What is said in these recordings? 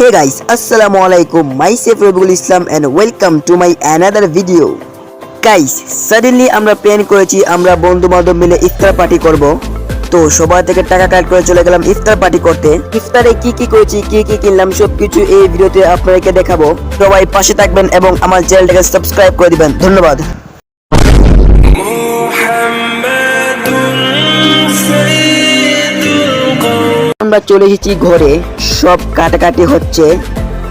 Hey guys, Assalamu alaikum. Myself Rabiul Islam and welcome to my another video. Guys, suddenly আমরা plan করেছি আমরা বন্ধু-বান্ধব মিলে ইফতার party করব। তো সবার থেকে টাকা কালেক্ট করে চলে গেলাম ইফতার পার্টি করতে। ইফতারে কি করেছি, কি কিনলাম সবকিছু এই ভিডিওতে আপনাদেরকে দেখাবো। সবাই পাশে থাকবেন এবং আমার চ্যানেলটাকে সাবস্ক্রাইব করে দিবেন। ধন্যবাদ। আমরা চলে এসেছি ঘরে, সব কাটাকাটি হচ্ছে।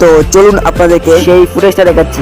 তো চলুন আপনাদেরকে সেই ফুটেজটা দেখাচ্ছি।